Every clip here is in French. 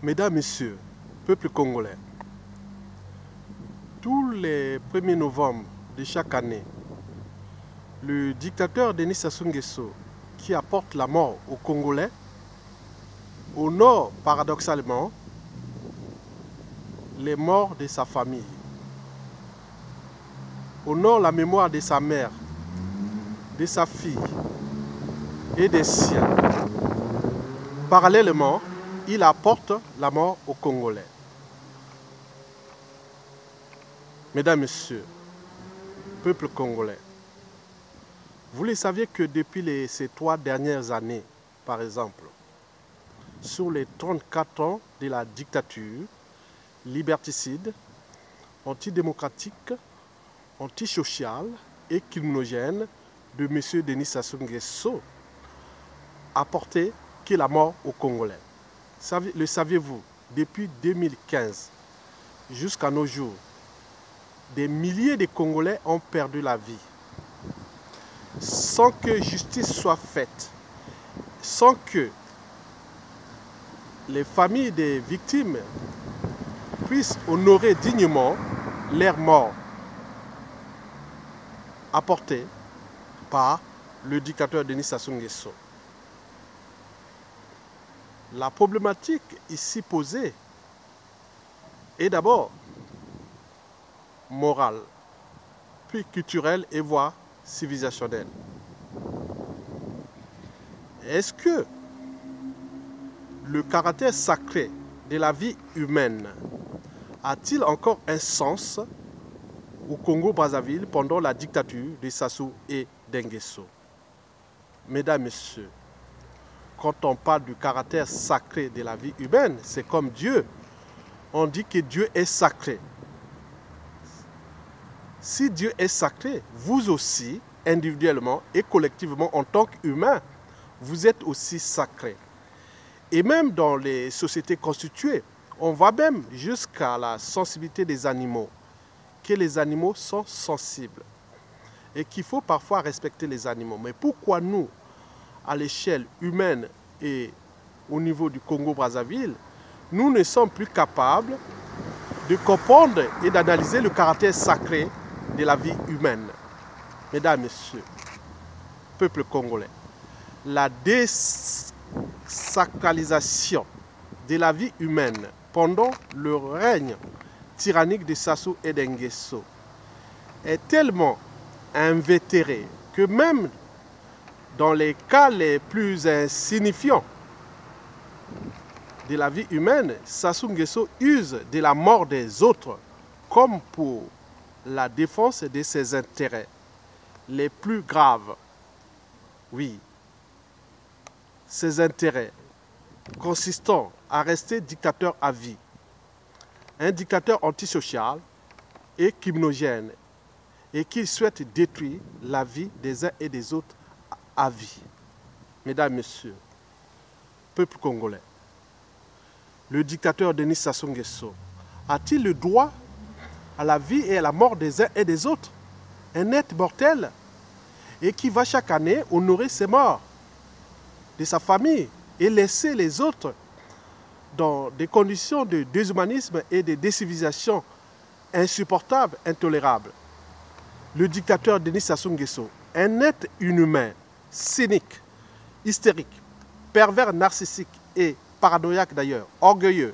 Mesdames, Messieurs, peuple congolais, tous les 1er novembre de chaque année, le dictateur Denis Sassou Nguesso, qui apporte la mort aux Congolais, honore paradoxalement les morts de sa famille, honore la mémoire de sa mère, de sa fille et des siens. Parallèlement, il apporte la mort aux Congolais. Mesdames, Messieurs, peuple congolais, vous le saviez que depuis ces 3 dernières années, par exemple, sur les 34 ans de la dictature liberticide, antidémocratique, antisociale et criminogène de M. Denis Sassou Nguesso a porté que la mort aux Congolais. Le saviez-vous, depuis 2015 jusqu'à nos jours, des milliers de Congolais ont perdu la vie sans que justice soit faite, sans que les familles des victimes puissent honorer dignement leurs morts apportés par le dictateur Denis Sassou Nguesso. La problématique ici posée est d'abord morale, puis culturelle et voire civilisationnelle. Est-ce que le caractère sacré de la vie humaine a-t-il encore un sens au Congo-Brazzaville pendant la dictature de Sassou et d'Nguesso? Mesdames, Messieurs, quand on parle du caractère sacré de la vie humaine, c'est comme Dieu. On dit que Dieu est sacré. Si Dieu est sacré, vous aussi, individuellement et collectivement, en tant qu'humain, vous êtes aussi sacré. Et même dans les sociétés constituées, on va même jusqu'à la sensibilité des animaux, que les animaux sont sensibles et qu'il faut parfois respecter les animaux. Mais pourquoi nous, à l'échelle humaine et au niveau du Congo-Brazzaville, nous ne sommes plus capables de comprendre et d'analyser le caractère sacré de la vie humaine? Mesdames, Messieurs, peuple congolais, la désacralisation de la vie humaine pendant le règne tyrannique de Sassou et d'Nguesso est tellement invétérée que même dans les cas les plus insignifiants de la vie humaine, Sassou Nguesso use de la mort des autres comme pour la défense de ses intérêts les plus graves. Oui, ses intérêts consistant à rester dictateur à vie, un dictateur antisocial et criminogène, et qui souhaite détruire la vie des uns et des autres à vie. Mesdames, Messieurs, peuple congolais, le dictateur Denis Sassou Nguesso a-t-il le droit à la vie et à la mort des uns et des autres? Un être mortel et qui va chaque année honorer ses morts de sa famille et laisser les autres dans des conditions de déshumanisme et de décivilisation insupportables, intolérables. Le dictateur Denis Sassou Nguesso, un être inhumain, cynique, hystérique, pervers, narcissique et paranoïaque d'ailleurs, orgueilleux,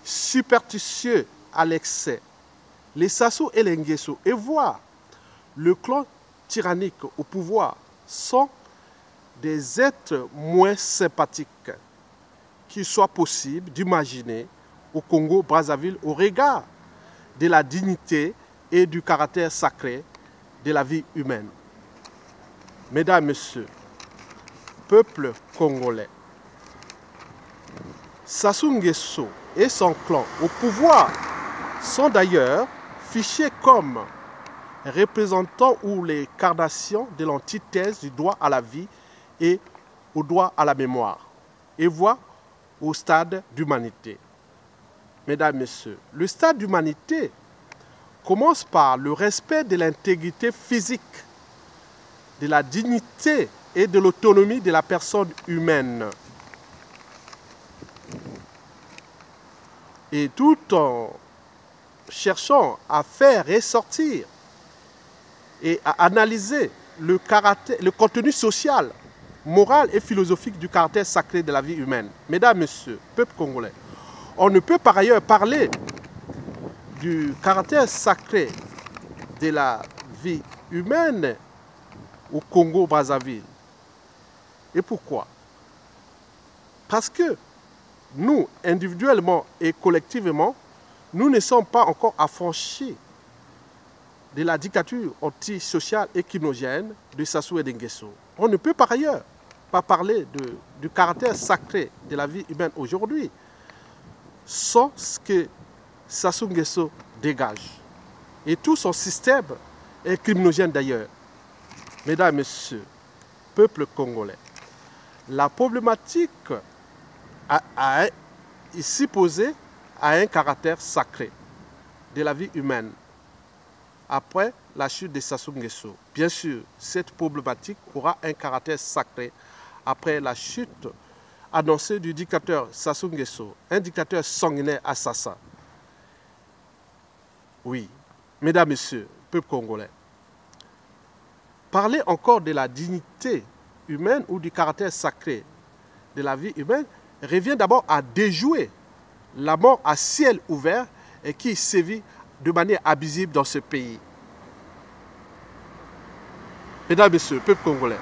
superstitieux à l'excès, les Sassou et les Nguesso, et voir le clan tyrannique au pouvoir sont des êtres moins sympathiques qu'il soit possible d'imaginer au Congo-Brazzaville au regard de la dignité et du caractère sacré de la vie humaine. Mesdames, Messieurs, peuple congolais, Sassou Nguesso et son clan au pouvoir sont d'ailleurs fichés comme représentants ou les carnations de l'antithèse du droit à la vie et au droit à la mémoire, et voient au stade d'humanité. Mesdames, Messieurs, le stade d'humanité commence par le respect de l'intégrité physique, de la dignité et de l'autonomie de la personne humaine. Et tout en cherchant à faire ressortir et à analyser le contenu social, moral et philosophique du caractère sacré de la vie humaine. Mesdames, Messieurs, peuple congolais, on ne peut par ailleurs parler du caractère sacré de la vie humaine au Congo-Brazzaville. Et pourquoi? Parce que nous, individuellement et collectivement, nous ne sommes pas encore affranchis de la dictature antisociale et criminogène de Sassou Nguesso. On ne peut par ailleurs pas parler du caractère sacré de la vie humaine aujourd'hui sans ce que Sassou Nguesso dégage. Et tout son système est criminogène d'ailleurs. Mesdames et Messieurs, peuple congolais, la problématique ici posée a un caractère sacré de la vie humaine après la chute de Sassou Nguesso. Bien sûr, cette problématique aura un caractère sacré après la chute annoncée du dictateur Sassou Nguesso, un dictateur sanguinaire assassin. Oui, mesdames, messieurs, peuple congolais, parler encore de la dignité humaine ou du caractère sacré de la vie humaine revient d'abord à déjouer la mort à ciel ouvert et qui sévit de manière abusive dans ce pays. Mesdames, Messieurs, peuple congolais,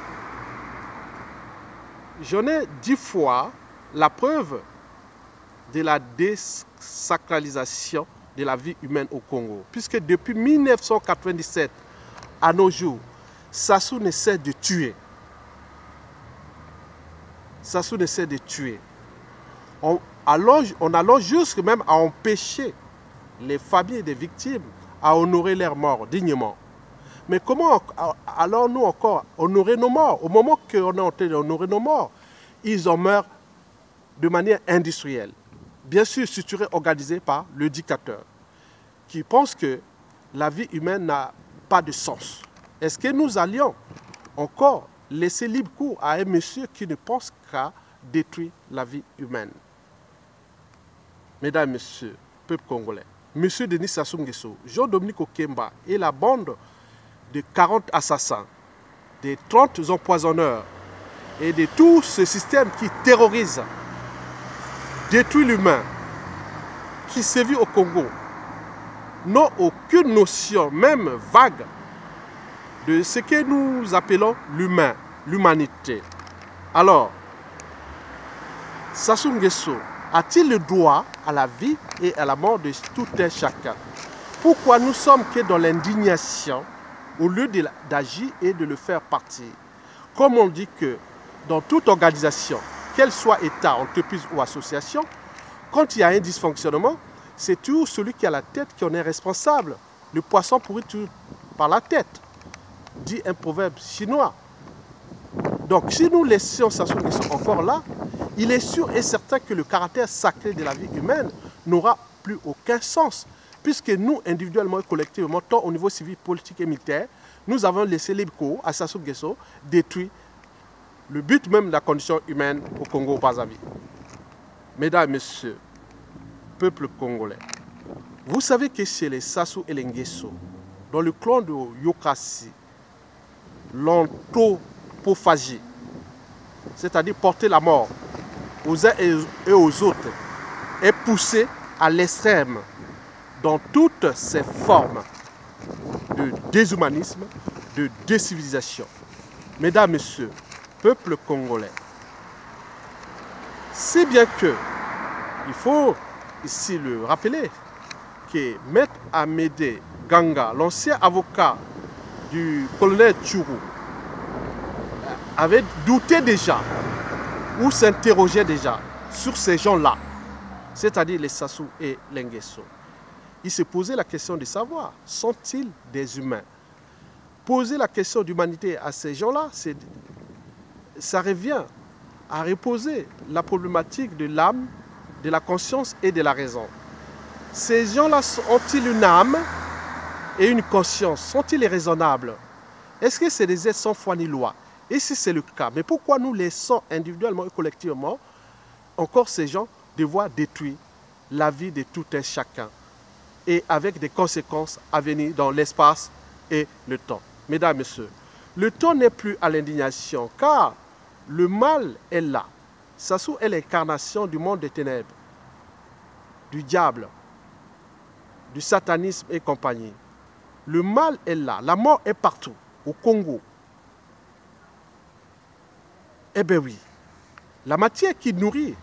j'en ai 10 fois la preuve de la désacralisation de la vie humaine au Congo. Puisque depuis 1997 à nos jours, Sassou ne cesse de tuer. Sassou ne cesse de tuer. On allonge jusque même à empêcher les familles des victimes à honorer leurs morts dignement. Mais comment allons-nous encore honorer nos morts? Au moment qu'on est en train d'honorer nos morts, ils en meurent de manière industrielle. Bien sûr, structurée, organisée par le dictateur, qui pense que la vie humaine n'a pas de sens. Est-ce que nous allions encore laisser libre cours à un monsieur qui ne pense qu'à détruire la vie humaine? Mesdames, Messieurs, peuple congolais, Monsieur Denis Sassou Nguesso, Jean-Dominique Okemba et la bande de 40 assassins, des 30 empoisonneurs et de tout ce système qui terrorise, détruit l'humain, qui sévit au Congo, n'ont aucune notion, même vague, de ce que nous appelons l'humain, l'humanité. Alors, Sassou Nguesso a-t-il le droit à la vie et à la mort de tout un chacun? Pourquoi nous sommes que dans l'indignation au lieu d'agir et de le faire partir? Comme on dit que dans toute organisation, qu'elle soit État, entreprise ou association, quand il y a un dysfonctionnement, c'est toujours celui qui a la tête qui en est responsable. Le poisson pourrit toujours par la tête, dit un proverbe chinois. Donc si nous laissions Sassou Nguesso encore là, il est sûr et certain que le caractère sacré de la vie humaine n'aura plus aucun sens. Puisque nous, individuellement et collectivement, tant au niveau civil, politique et militaire, nous avons laissé libre cours à Sassou Nguesso détruire le but même de la condition humaine au Congo-Brazzaville. Mesdames et Messieurs, peuple congolais, vous savez que chez les Sassou et les Nguesso, dans le clan de Yokrasi, l'anthropophagie, c'est-à-dire porter la mort aux uns et aux autres, est poussée à l'extrême dans toutes ses formes de déshumanisme, de décivilisation. Mesdames, Messieurs, peuple congolais, si bien que, il faut ici le rappeler, que Maître Amédée Ganga, l'ancien avocat du colonel Tchourou, avait douté déjà ou s'interrogeait déjà sur ces gens-là, c'est-à-dire les Sassou et les Nguesso. Il se posait la question de savoir, sont-ils des humains? Poser la question d'humanité à ces gens-là, ça revient à reposer la problématique de l'âme, de la conscience et de la raison. Ces gens-là ont-ils une âme et une conscience? Sont-ils raisonnables? Est-ce que c'est des êtres sans foi ni loi? Et si c'est le cas, mais pourquoi nous laissons individuellement et collectivement encore ces gens devoir détruire la vie de tout un chacun et avec des conséquences à venir dans l'espace et le temps. Mesdames, Messieurs, le temps n'est plus à l'indignation car le mal est là. Sassou est l'incarnation du monde des ténèbres, du diable, du satanisme et compagnie. Le mal est là, la mort est partout, au Congo. Eh bien oui, la matière qui nourrit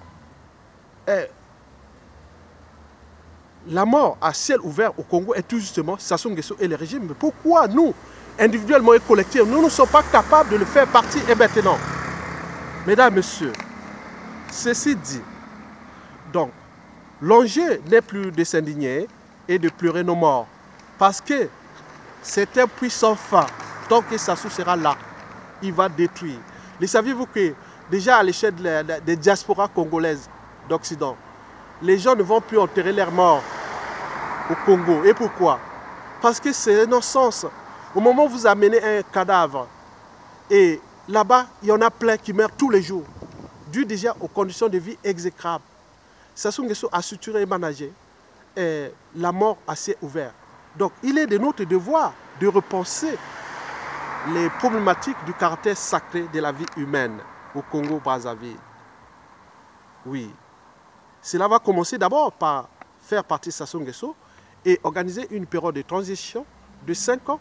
la mort à ciel ouvert au Congo est tout justement Sassou Nguesso et le régime. Mais pourquoi nous, individuellement et collectivement, nous ne sommes pas capables de le faire partie et maintenant? Mesdames, Messieurs, ceci dit, donc, l'enjeu n'est plus de s'indigner et de pleurer nos morts. Parce que c'est un puissant phare. Tant que Sassou sera là, il va détruire. Mais savez-vous que déjà à l'échelle des diasporas congolaises d'Occident, les gens ne vont plus enterrer leurs morts au Congo. Et pourquoi? Parce que c'est un non-sens. Au moment où vous amenez un cadavre, et là-bas, il y en a plein qui meurent tous les jours, dû déjà aux conditions de vie exécrables. Sassou Nguesso a suturé et managé la mort à ciel ouvert. Donc, il est de notre devoir de repenser les problématiques du caractère sacré de la vie humaine au Congo-Brazzaville. Oui. Cela va commencer d'abord par faire partie de Sassou Nguesso et organiser une période de transition de 5 ans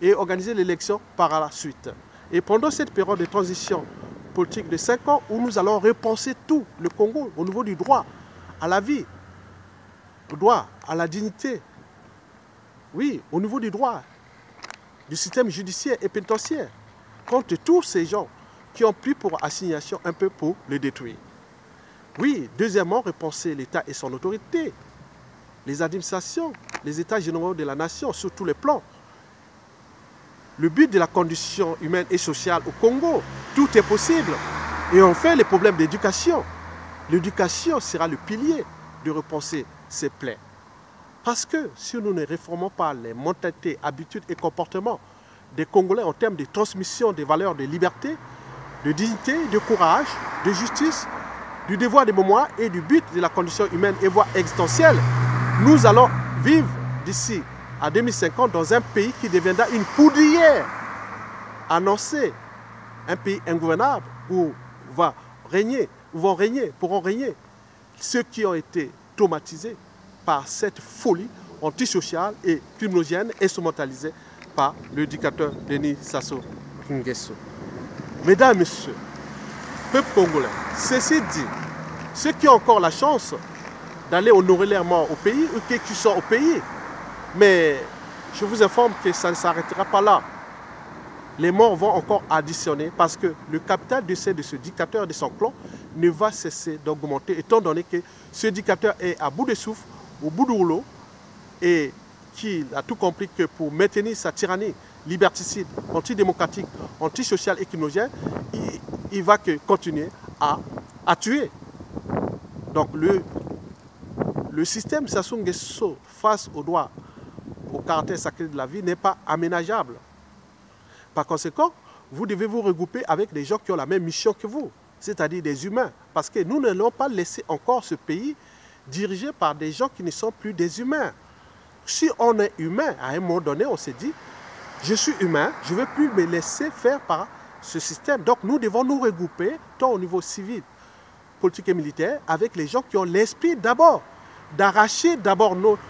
et organiser l'élection par la suite. Et pendant cette période de transition politique de 5 ans, où nous allons repenser tout le Congo au niveau du droit à la vie, au droit à la dignité, oui, au niveau du droit, du système judiciaire et pénitentiaire, contre tous ces gens qui ont pris pour assignation un peu pour le détruire. Oui, deuxièmement, repenser l'État et son autorité, les administrations, les États généraux de la nation sur tous les plans. Le but de la condition humaine et sociale au Congo, tout est possible. Et enfin, les problèmes d'éducation. L'éducation sera le pilier de repenser ces plaies. Parce que si nous ne réformons pas les mentalités, habitudes et comportements des Congolais en termes de transmission des valeurs de liberté, de dignité, de courage, de justice, du devoir de mémoire et du but de la condition humaine et voire existentielle, nous allons vivre d'ici à 2050 dans un pays qui deviendra une poudrière annoncée, un pays ingouvernable où pourront régner ceux qui ont été traumatisés par cette folie antisociale et criminogène instrumentalisée par le dictateur Denis Sassou Nguesso. Mesdames et Messieurs, peuple congolais, ceci dit, ceux qui ont encore la chance d'aller honorer leurs morts au pays ou qui sont au pays, mais je vous informe que ça ne s'arrêtera pas là. Les morts vont encore additionner parce que le capital décès de ce dictateur et de son clan ne va cesser d'augmenter étant donné que ce dictateur est à bout de souffle, au bout du rouleau et qu'il a tout compris que pour maintenir sa tyrannie liberticide, antidémocratique, antisociale et criminogène, il va continuer à tuer. Donc le système Sassou Nguesso face au droit, au caractère sacré de la vie n'est pas aménageable. Par conséquent, vous devez vous regrouper avec des gens qui ont la même mission que vous, c'est-à-dire des humains. Parce que nous n'allons pas laisser encore ce pays dirigé par des gens qui ne sont plus des humains. Si on est humain, à un moment donné, on s'est dit, je suis humain, je ne veux plus me laisser faire par ce système. Donc nous devons nous regrouper, tant au niveau civil, politique et militaire, avec les gens qui ont l'esprit d'abord, d'arracher d'abord notre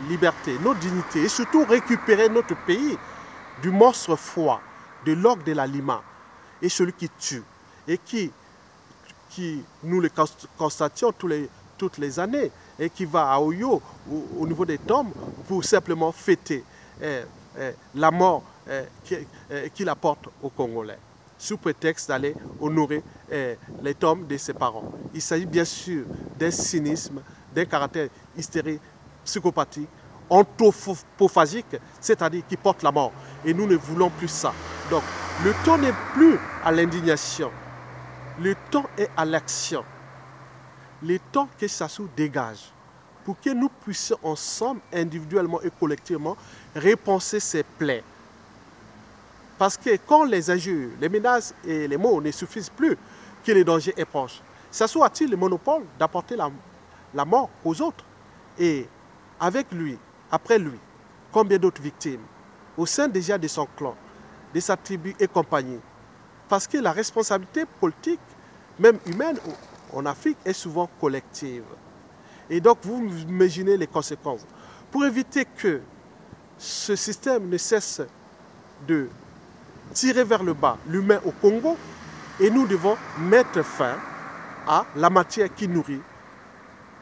liberté, notre dignité, et surtout récupérer notre pays du monstre froid, de l'orgue de la Lima, et celui qui tue, et qui nous le constations toutes les années, et qui va à Oyo, au niveau des tombes, pour simplement fêter la mort qu'il apporte aux Congolais, sous prétexte d'aller honorer les tombes de ses parents. Il s'agit bien sûr d'un cynisme, d'un caractère hystérique, psychopathique, anthropophagique, c'est-à-dire qui porte la mort. Et nous ne voulons plus ça. Donc, le temps n'est plus à l'indignation. Le temps est à l'action. Le temps que Sassou dégage pour que nous puissions ensemble, individuellement et collectivement, repenser ces plaies. Parce que quand les injures, les menaces et les mots ne suffisent plus, que le danger est proche, Sassou a-t-il le monopole d'apporter la mort aux autres. Et avec lui, après lui, combien d'autres victimes au sein déjà de son clan, de sa tribu et compagnie. Parce que la responsabilité politique, même humaine, en Afrique, est souvent collective. Et donc, vous imaginez les conséquences. Pour éviter que ce système ne cesse de tirer vers le bas l'humain au Congo, et nous devons mettre fin à la matière qui nourrit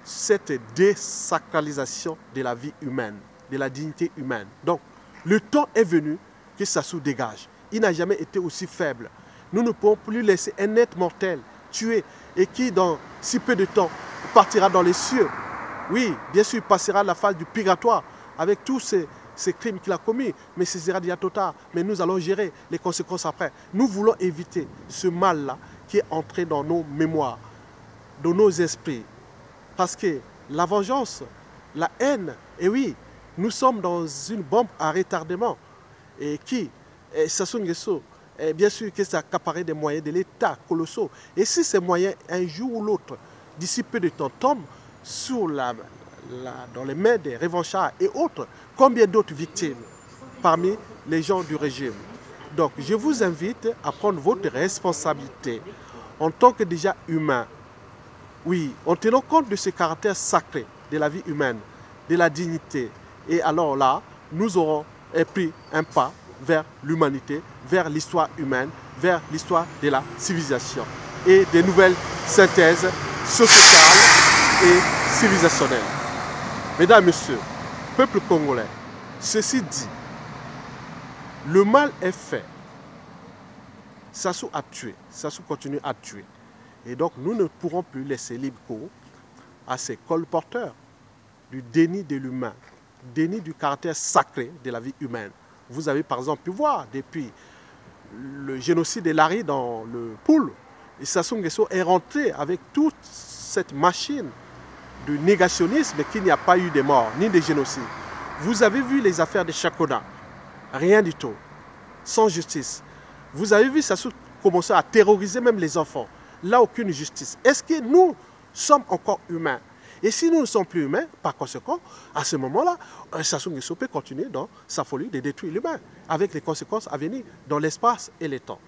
cette désacralisation de la vie humaine, de la dignité humaine. Donc, le temps est venu que Sassou dégage. Il n'a jamais été aussi faible. Nous ne pouvons plus laisser un être mortel tué et qui, dans si peu de temps, partira dans les cieux. Oui, bien sûr, il passera la phase du purgatoire avec tous ces crimes qu'il a commis, mais ce sera déjà trop tard. Mais nous allons gérer les conséquences après. Nous voulons éviter ce mal-là qui est entré dans nos mémoires, dans nos esprits. Parce que la vengeance, la haine, et oui, nous sommes dans une bombe à retardement. Et qui, Sassou Nguesso, bien sûr que ça accaparait des moyens de l'État colossaux. Et si ces moyens, un jour ou l'autre, d'ici peu de temps, tombent dans les mains des revanchards et autres, combien d'autres victimes parmi les gens du régime? Donc, je vous invite à prendre votre responsabilité en tant que déjà humain. Oui, en tenant compte de ce caractère sacré de la vie humaine, de la dignité. Et alors là, nous aurons pris un pas vers l'humanité, vers l'histoire humaine, vers l'histoire de la civilisation et des nouvelles synthèses sociétales et civilisationnelles. Mesdames, Messieurs, peuple congolais, ceci dit, le mal est fait. Sassou a tué, Sassou continue à tuer. Et donc, nous ne pourrons plus laisser libre cours à ces colporteurs du déni de l'humain, déni du caractère sacré de la vie humaine. Vous avez par exemple pu voir depuis le génocide de Lari dans le Poul, et Sassou Nguesso est rentré avec toute cette machine de négationnisme qu'il n'y a pas eu de morts, ni de génocide. Vous avez vu les affaires de Chakona, rien du tout, sans justice. Vous avez vu Sassou commencer à terroriser même les enfants. Là, aucune justice. Est-ce que nous sommes encore humains? Et si nous ne sommes plus humains, par conséquent, à ce moment-là, Sassou Nguesso peut continuer dans sa folie de détruire l'humain, avec les conséquences à venir dans l'espace et le temps.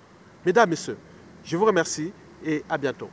Mesdames, Messieurs, je vous remercie et à bientôt.